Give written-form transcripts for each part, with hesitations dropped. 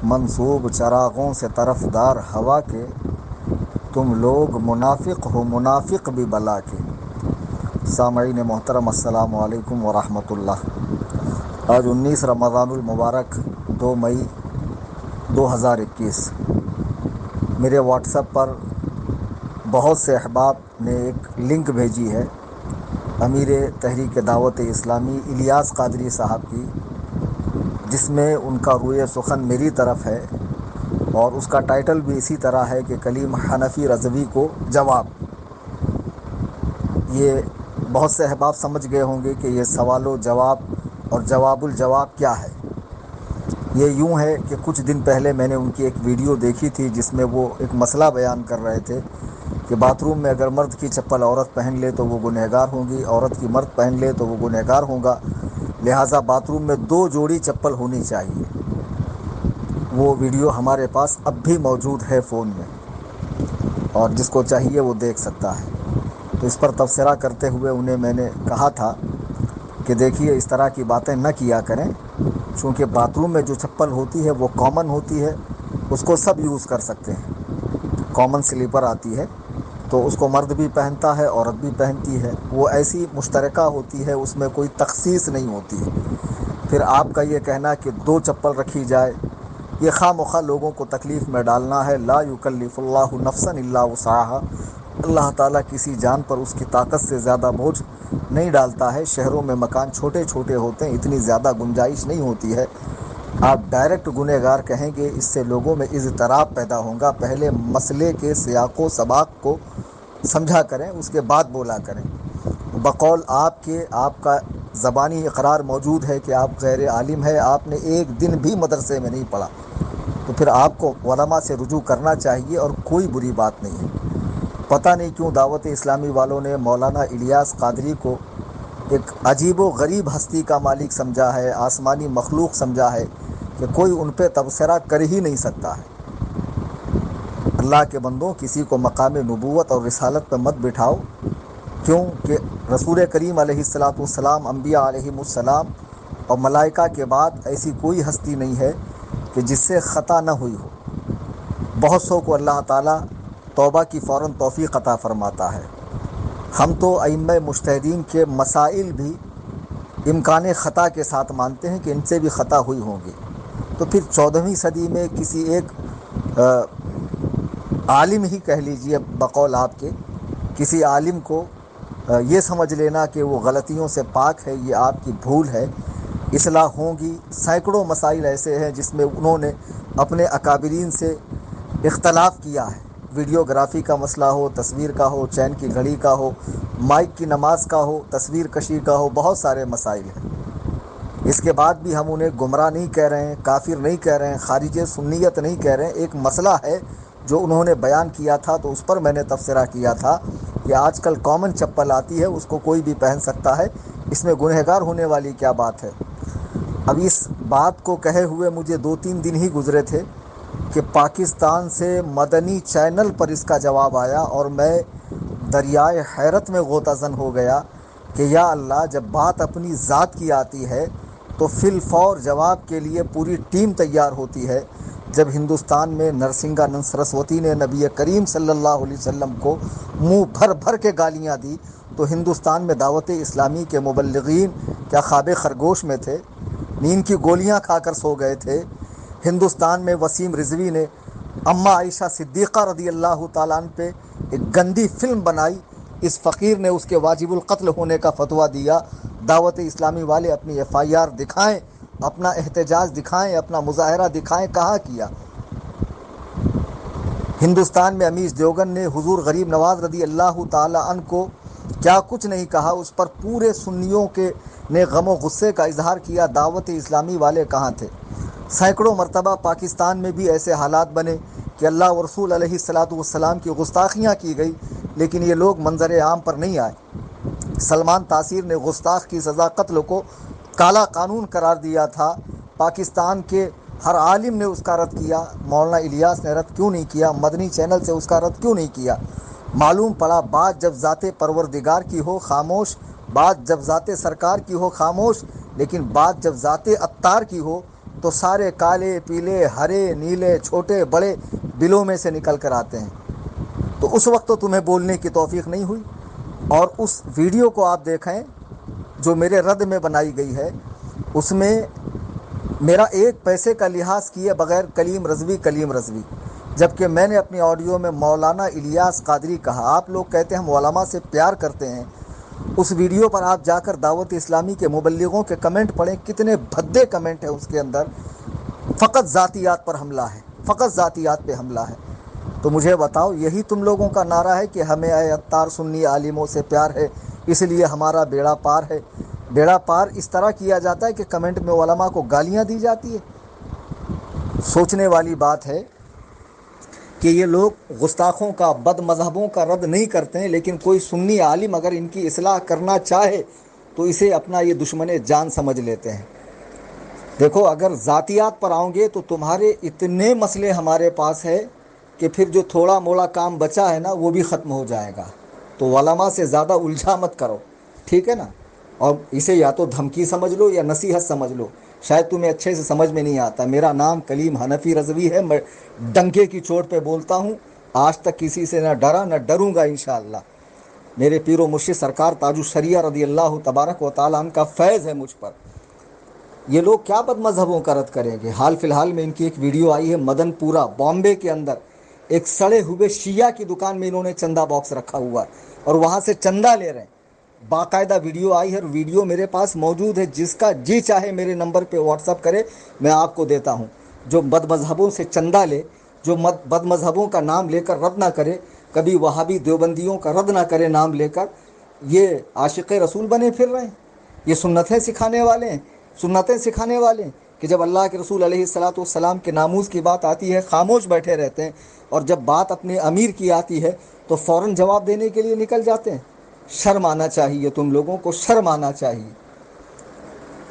منصوب چراغوں سے طرفدار ہوا کے، تم لوگ منافق ہو منافق بھی بلا کے۔ سامعین محترم، السلام علیکم ورحمۃ اللہ۔ آج 19 رمضان المبارک 2 مئی 2021۔ میرے واٹس ایپ پر بہت سے احباب نے ایک لنک بھیجی ہے امیر تحریک دعوت اسلامی الیاس قادری صاحب کی، جس میں ان کا روئے سخن میری طرف ہے، اور اس کا ٹائٹل بھی اسی طرح ہے کہ کلیم حنفی رضوی کو جواب۔ یہ بہت سے احباب سمجھ گئے ہوں گے کہ یہ سوال و جواب اور جواب الجواب کیا ہے۔ یہ یوں ہے کہ کچھ دن پہلے میں نے ان کی ایک ویڈیو دیکھی تھی جس میں وہ ایک مسئلہ بیان کر رہے تھے کہ باتھ روم میں اگر مرد کی چپل عورت پہن لے تو وہ گنہگار ہوں گی، عورت کی مرد پہن لے تو وہ گنہگار ہوگا، لہٰذا باتھ روم میں 2 جوڑی چپل ہونی چاہیے۔ وہ ویڈیو ہمارے پاس اب بھی موجود ہے فون میں، اور جس کو چاہیے وہ دیکھ سکتا ہے۔ تو اس پر تبصرہ کرتے ہوئے انہیں میں نے کہا تھا کہ دیکھیے، اس طرح کی باتیں نہ کیا کریں، چونکہ باتھ روم میں جو چپل ہوتی ہے وہ کامن ہوتی ہے، اس کو سب یوز کر سکتے ہیں۔ کامن سلیپر آتی ہے تو اس کو مرد بھی پہنتا ہے، عورت بھی پہنتی ہے، وہ ایسی مشترکہ ہوتی ہے، اس میں کوئی تخصیص نہیں ہوتی۔ پھر آپ کا یہ کہنا کہ 2 چپل رکھی جائے، یہ خواہ مخواہ لوگوں کو تکلیف میں ڈالنا ہے۔ لا یکلف اللہ نفسا الا وسعها، اللہ تعالیٰ کسی جان پر اس کی طاقت سے زیادہ بوجھ نہیں ڈالتا ہے۔ شہروں میں مکان چھوٹے چھوٹے ہوتے ہیں، اتنی زیادہ گنجائش نہیں ہوتی ہے۔ آپ ڈائریکٹ گنہگار کہیں گے، اس سے لوگوں میں اضطراب پیدا ہوگا۔ پہلے مسئلے کے سیاق و سباق کو سمجھا کریں، اس کے بعد بولا کریں۔ بقول آپ کا زبانی اقرار موجود ہے کہ آپ غیر عالم ہے، آپ نے ایک دن بھی مدرسے میں نہیں پڑھا، تو پھر آپ کو علماء سے رجوع کرنا چاہیے، اور کوئی بری بات نہیں ہے۔ پتہ نہیں کیوں دعوت اسلامی والوں نے مولانا الیاس قادری کو ایک عجیب و غریب ہستی کا مالک سمجھا ہے، آسمانی مخلوق سمجھا ہے کہ کوئی ان پہ تبصرہ کر ہی نہیں سکتا ہے۔ اللہ کے بندوں، کسی کو مقام نبوت اور رسالت پہ مت بٹھاؤ، کیوں کہ رسول کریم علیہ السلام، انبیاء علیہم السلام اور ملائکہ کے بعد ایسی کوئی ہستی نہیں ہے کہ جس سے خطا نہ ہوئی ہو۔ بہت سو کو اللہ تعالیٰ توبہ کی فوراً توفیق عطا فرماتا ہے۔ ہم تو ائمہ مجتہدین کے مسائل بھی امکان خطا کے ساتھ مانتے ہیں کہ ان سے بھی خطا ہوئی ہوں گی۔ تو پھر 14ویں صدی میں کسی ایک عالم ہی کہہ لیجئے، بقول آپ کے کسی عالم کو یہ سمجھ لینا کہ وہ غلطیوں سے پاک ہے، یہ آپ کی بھول ہے، اصلاح ہوں گی۔ سینکڑوں مسائل ایسے ہیں جس میں انہوں نے اپنے اکابرین سے اختلاف کیا ہے۔ ویڈیوگرافی کا مسئلہ ہو، تصویر کا ہو، چین کی گھڑی کا ہو، مائک کی نماز کا ہو، تصویر کشی کا ہو، بہت سارے مسائل ہیں۔ اس کے بعد بھی ہم انہیں گمراہ نہیں کہہ رہے ہیں، کافر نہیں کہہ رہے ہیں، خارج سنیت نہیں کہہ رہے ہیں۔ ایک مسئلہ ہے جو انہوں نے بیان کیا تھا، تو اس پر میں نے تبصرہ کیا تھا کہ آج کل کامن چپل آتی ہے، اس کو کوئی بھی پہن سکتا ہے، اس میں گنہگار ہونے والی کیا بات ہے۔ اب اس بات کو کہے ہوئے مجھے 2-3 دن ہی گزرے تھے کہ پاکستان سے مدنی چینل پر اس کا جواب آیا، اور میں دریائے حیرت میں غوطہ زن ہو گیا کہ یا اللہ، جب بات اپنی ذات کی آتی ہے تو فی الفور جواب کے لیے پوری ٹیم تیار ہوتی ہے۔ جب ہندوستان میں نرسنگا سرسوتی نے نبی کریم صلی اللہ علیہ وسلم کو منہ بھر بھر کے گالیاں دی، تو ہندوستان میں دعوت اسلامی کے مبلغین کیا خواب خرگوش میں تھے؟ نیند کی گولیاں کھا کر سو گئے تھے؟ ہندوستان میں وسیم رضوی نے اماں عائشہ صدیقہ رضی اللہ تعالیٰ عنہ پہ ایک گندی فلم بنائی، اس فقیر نے اس کے واجب القتل ہونے کا فتویٰ دیا۔ دعوت اسلامی والے اپنی FIR دکھائیں، اپنا احتجاج دکھائیں، اپنا مظاہرہ دکھائیں، کہاں کیا؟ ہندوستان میں امیش دیوبند نے حضور غریب نواز رضی اللہ تعالیٰ عنہ کو کیا کچھ نہیں کہا، اس پر پورے سنیوں نے غم و غصے کا اظہار کیا۔ دعوت اسلامی والے کہاں تھے؟ سینکڑوں مرتبہ پاکستان میں بھی ایسے حالات بنے کہ اللہ و رسول علیہ السلام کی گستاخیاں کی گئی، لیکن یہ لوگ منظر عام پر نہیں آئے۔ سلمان تاثیر نے گستاخ کی سزا قتل کو کالا قانون قرار دیا تھا، پاکستان کے ہر عالم نے اس کا رد کیا، مولانا الیاس نے رد کیوں نہیں کیا؟ مدنی چینل سے اس کا رد کیوں نہیں کیا؟ معلوم پڑا بات جب ذات پروردگار کی ہو خاموش، بات جب ذات سرکار کی ہو خاموش، لیکن بات جب ذات عطار کی ہو تو سارے کالے پیلے ہرے نیلے چھوٹے بڑے بلوں میں سے نکل کر آتے ہیں۔ تو اس وقت تو تمہیں بولنے کی توفیق نہیں ہوئی۔ اور اس ویڈیو کو آپ دیکھیں جو میرے رد میں بنائی گئی ہے، اس میں میرا ایک پیسے کا لحاظ کیے بغیر کلیم رضوی، جبکہ میں نے اپنی آڈیو میں مولانا الیاس قادری کہا۔ آپ لوگ کہتے ہیں ہم علماء سے پیار کرتے ہیں، اس ویڈیو پر آپ جا کر دعوت اسلامی کے مبلغوں کے کمنٹ پڑھیں، کتنے بھدے کمنٹ ہیں اس کے اندر۔ فقط ذاتیات پر حملہ ہے، فقط ذاتیات پہ حملہ ہے۔ تو مجھے بتاؤ، یہی تم لوگوں کا نعرہ ہے کہ ہمیں اے عطار سنی عالموں سے پیار ہے، اس لیے ہمارا بیڑا پار ہے؟ بیڑا پار اس طرح کیا جاتا ہے کہ کمنٹ میں علماء کو گالیاں دی جاتی ہے۔ سوچنے والی بات ہے کہ یہ لوگ گستاخوں کا، بد مذہبوں کا رد نہیں کرتے ہیں، لیکن کوئی سنی عالم اگر ان کی اصلاح کرنا چاہے تو اسے اپنا یہ دشمن جان سمجھ لیتے ہیں۔ دیکھو، اگر ذاتیات پر آؤں گے تو تمہارے اتنے مسئلے ہمارے پاس ہے کہ پھر جو تھوڑا موڑا کام بچا ہے نا وہ بھی ختم ہو جائے گا۔ تو علماء سے زیادہ الجھا مت کرو، ٹھیک ہے نا؟ اور اسے یا تو دھمکی سمجھ لو یا نصیحت سمجھ لو، شاید تمہیں اچھے سے سمجھ میں نہیں آتا۔ میرا نام کلیم حنفی رضوی ہے، میں ڈنکے کی چوٹ پہ بولتا ہوں، آج تک کسی سے نہ ڈرا نہ ڈروں گا انشاءاللہ۔ میرے پیر و مرشد سرکار تاج الشریعہ رضی اللہ تبارک و تعالیٰ عنہ کا فیض ہے مجھ پر۔ یہ لوگ کیا بد مذہبوں کا رد کریں گے؟ حال فی الحال میں ان کی ایک ویڈیو آئی ہے، مدن پورہ بامبے کے اندر ایک سڑے ہوئے شیعہ کی دکان میں انہوں نے چندہ باکس رکھا ہوا ہے اور وہاں سے چندہ لے رہے ہیں۔ باقاعدہ ویڈیو آئی ہے اور ویڈیو میرے پاس موجود ہے، جس کا جی چاہے میرے نمبر پہ واٹس اپ کرے، میں آپ کو دیتا ہوں۔ جو بد مذہبوں سے چندہ لے، جو بد مذہبوں کا نام لے کر رد نہ کرے، کبھی وہابی دیوبندیوں کا رد نہ کرے نام لے کر، یہ عاشق رسول بنے پھر رہے ہیں، یہ سنتیں سکھانے والے ہیں، سنتیں سکھانے والے ہیں کہ جب اللہ کے رسول علیہ الصلاۃ والسلام کے ناموس کی بات آتی ہے خاموش بیٹھے رہتے ہیں، اور جب بات اپنے امیر کی آتی ہے تو فوراً جواب دینے کے لیے نکل جاتے ہیں۔ شرم آنا چاہیے، تم لوگوں کو شرم آنا چاہیے۔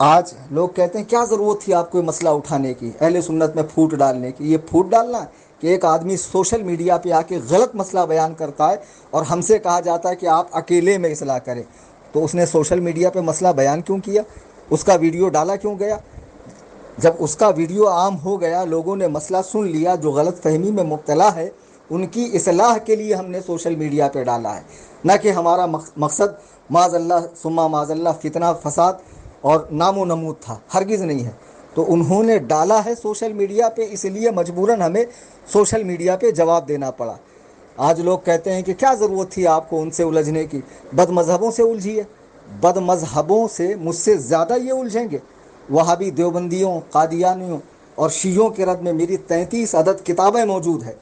آج لوگ کہتے ہیں کیا ضرورت تھی آپ کو مسئلہ اٹھانے کی، اہل سنت میں پھوٹ ڈالنے کی؟ یہ پھوٹ ڈالنا کہ ایک آدمی سوشل میڈیا پہ آ کے غلط مسئلہ بیان کرتا ہے اور ہم سے کہا جاتا ہے کہ آپ اکیلے میں اصلاح کریں، تو اس نے سوشل میڈیا پہ مسئلہ بیان کیوں کیا؟ اس کا ویڈیو ڈالا کیوں گیا؟ جب اس کا ویڈیو عام ہو گیا، لوگوں نے مسئلہ سن لیا، جو غلط فہمی میں مبتلا ہے ان کی اصلاح کے لیے ہم نے سوشل میڈیا پہ ڈالا ہے، نہ کہ ہمارا مقصد معاذ اللہ ثم معاذ اللہ فتنہ فساد اور نام و نمود تھا، ہرگز نہیں ہے۔ تو انہوں نے ڈالا ہے سوشل میڈیا پہ، اس لیے مجبوراً ہمیں سوشل میڈیا پہ جواب دینا پڑا۔ آج لوگ کہتے ہیں کہ کیا ضرورت تھی آپ کو ان سے الجھنے کی، بد مذہبوں سے الجھیے۔ بد مذہبوں سے مجھ سے زیادہ یہ الجھیں گے؟ وہابی دیوبندیوں، قادیانیوں اور شیعوں کے رد میں میری 33 عدد کتابیں موجود ہیں۔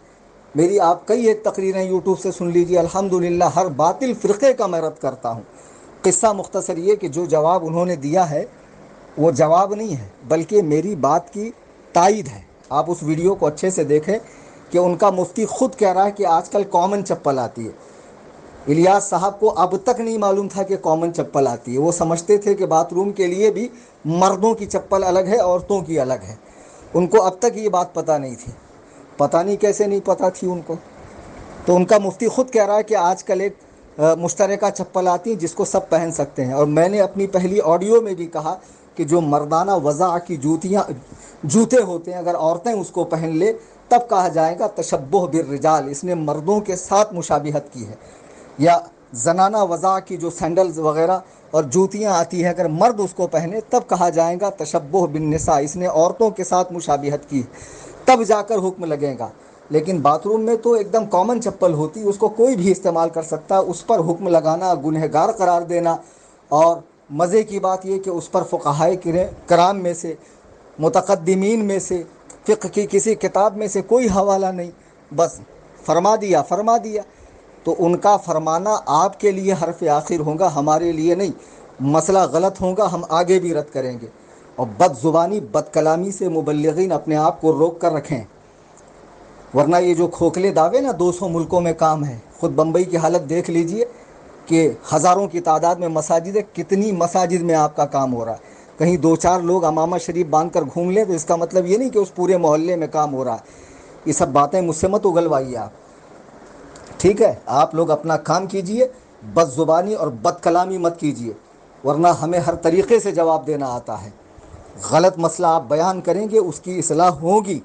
میری آپ کئی ایک تقریریں یوٹیوب سے سن لیجیے، الحمدللہ ہر باطل فرقے کا میں رد کرتا ہوں۔ قصہ مختصر یہ کہ جو جواب انہوں نے دیا ہے وہ جواب نہیں ہے، بلکہ میری بات کی تائید ہے۔ آپ اس ویڈیو کو اچھے سے دیکھیں کہ ان کا مفتی خود کہہ رہا ہے کہ آج کل کامن چپل آتی ہے۔ الیاس صاحب کو اب تک نہیں معلوم تھا کہ کامن چپل آتی ہے، وہ سمجھتے تھے کہ باتھ روم کے لیے بھی مردوں کی چپل الگ ہے، عورتوں کی الگ ہے۔ ان کو اب تک یہ بات پتہ نہیں تھی، پتہ نہیں کیسے نہیں پتہ تھی ان کو۔ تو ان کا مفتی خود کہہ رہا ہے کہ آج کل ایک مشترکہ چپل آتی ہے جس کو سب پہن سکتے ہیں، اور میں نے اپنی پہلی آڈیو میں بھی کہا کہ جو مردانہ وضع کی جوتے ہوتے ہیں، اگر عورتیں اس کو پہن لے تب کہا جائے گا تشبہ بالرجال، اس نے مردوں کے ساتھ مشابہت کی ہے۔ یا زنانہ وضع کی جو سینڈلز وغیرہ اور جوتیاں آتی ہیں، اگر مرد اس کو پہنے تب کہا جائے گا تشبہ بالنساء، اس نے عورتوں کے ساتھ مشابہت کی، تب جا کر حکم لگے گا۔ لیکن باتھ روم میں تو ایک دم کامن چپل ہوتی، اس کو کوئی بھی استعمال کر سکتا، اس پر حکم لگانا، گنہگار قرار دینا۔ اور مزے کی بات یہ کہ اس پر فقہائے کرام میں سے، متقدمین میں سے، فقہ کی کسی کتاب میں سے کوئی حوالہ نہیں، بس فرما دیا۔ تو ان کا فرمانا آپ کے لیے حرف آخر ہوگا، ہمارے لیے نہیں۔ مسئلہ غلط ہوگا ہم آگے بھی رد کریں گے، اور بد زبانی بد کلامی سے مبلغین اپنے آپ کو روک کر رکھیں، ورنہ یہ جو کھوکھلے دعوے نا 200 ملکوں میں کام ہے، خود بمبئی کی حالت دیکھ لیجئے کہ ہزاروں کی تعداد میں مساجد ہے، کتنی مساجد میں آپ کا کام ہو رہا ہے۔ کہیں 2-4 لوگ امامہ شریف باندھ کر گھوم لیں تو اس کا مطلب یہ نہیں کہ اس پورے محلے میں کام ہو رہا ہے۔ یہ سب باتیں مجھ سے مت اگلوائیے آپ، ٹھیک ہے؟ آپ لوگ اپنا کام کیجئے، بد زبانی اور بد کلامی مت کیجئے، ورنہ ہمیں ہر طریقے سے جواب دینا آتا ہے۔ غلط مسئلہ آپ بیان کریں گے اس کی اصلاح ہوگی.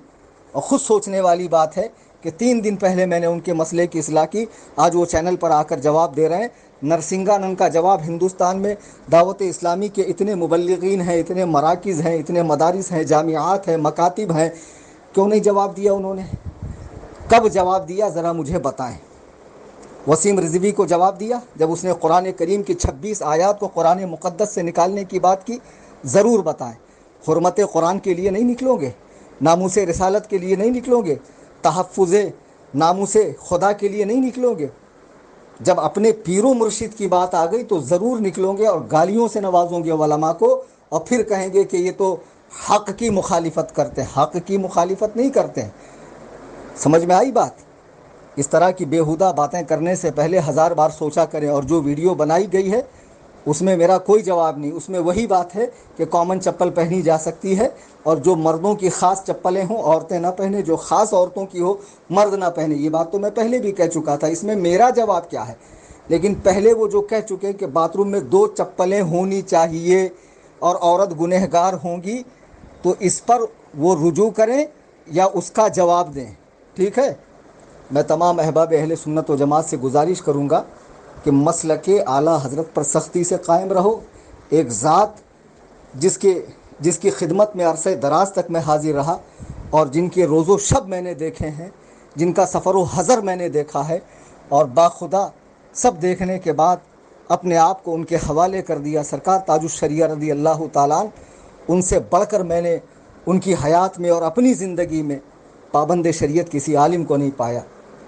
اور خود سوچنے والی بات ہے کہ 3 دن پہلے میں نے ان کے مسئلے کی اصلاح کی, آج وہ چینل پر آ کر جواب دے رہے ہیں. نرسنگانند کا جواب ہندوستان میں دعوت اسلامی کے اتنے مبلغین ہیں, اتنے مراکز ہیں, اتنے مدارس ہیں, جامعات ہیں, مکاتب ہیں, کیوں نہیں جواب دیا انہوں نے؟ کب جواب دیا ذرا مجھے بتائیں. وسیم رضوی کو جواب دیا جب اس نے قرآن کریم کی 26 آیات کو قرآن مقدس سے نکالنے کی بات کی؟ ضرور بتائیں. حرمت قرآن کے لیے نہیں نکلو گے, ناموس رسالت کے لیے نہیں نکلو گے, تحفظ ناموس خدا کے لیے نہیں نکلو گے؟ جب اپنے پیر و مرشد کی بات آ گئی تو ضرور نکلو گے اور گالیوں سے نوازوں گے علماء کو, اور پھر کہیں گے کہ یہ تو حق کی مخالفت کرتے ہیں. حق کی مخالفت نہیں کرتے ہیں. سمجھ میں آئی بات؟ اس طرح کی بیہودہ باتیں کرنے سے پہلے 1000 بار سوچا کریں. اور جو ویڈیو بنائی گئی ہے اس میں میرا کوئی جواب نہیں. اس میں وہی بات ہے کہ کامن چپل پہنی جا سکتی ہے, اور جو مردوں کی خاص چپلیں ہوں عورتیں نہ پہنیں, جو خاص عورتوں کی ہو مرد نہ پہنے. یہ بات تو میں پہلے بھی کہہ چکا تھا, اس میں میرا جواب کیا ہے؟ لیکن پہلے وہ جو کہہ چکے کہ باتھ روم میں 2 چپلیں ہونی چاہیے اور عورت گنہگار ہوں گی, تو اس پر وہ رجوع کریں یا اس کا جواب دیں. ٹھیک ہے, میں تمام احباب اہل سنت و جماعت سے گزارش کروں گا کہ مسلک اعلیٰ حضرت پر سختی سے قائم رہو. ایک ذات جس کی خدمت میں عرصہ دراز تک میں حاضر رہا, اور جن کے روز و شب میں نے دیکھے ہیں, جن کا سفر و حضر میں نے دیکھا ہے, اور باخدا سب دیکھنے کے بعد اپنے آپ کو ان کے حوالے کر دیا. سرکار تاج الشریعہ رضی اللہ تعالیٰ عنہ, ان سے بڑھ کر میں نے ان کی حیات میں اور اپنی زندگی میں پابند شریعت کسی عالم کو نہیں پایا.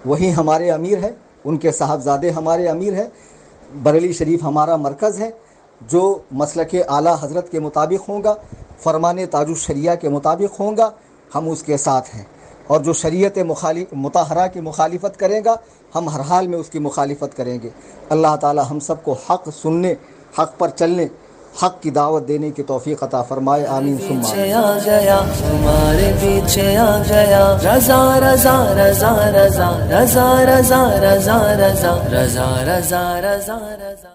وہی ہمارے امیر ہے, ان کے صاحبزادے ہمارے امیر ہیں. بریلی شریف ہمارا مرکز ہے. جو مسلک اعلیٰ حضرت کے مطابق ہوگا, فرمان تاج الشریعہ کے مطابق ہوگا, ہم اس کے ساتھ ہیں. اور جو شریعت مطہرہ کی مخالفت کرے گا, ہم ہر حال میں اس کی مخالفت کریں گے. اللہ تعالی ہم سب کو حق سننے, حق پر چلنے, حق کی دعوت دینے کی توفیق عطا فرمائے. آمین ثم آمین. آ گیا ہمارے پیچھے آ گیا رضا رضا رضا رضا رضا رضا رضا رضا رضا رضا رضا رضا.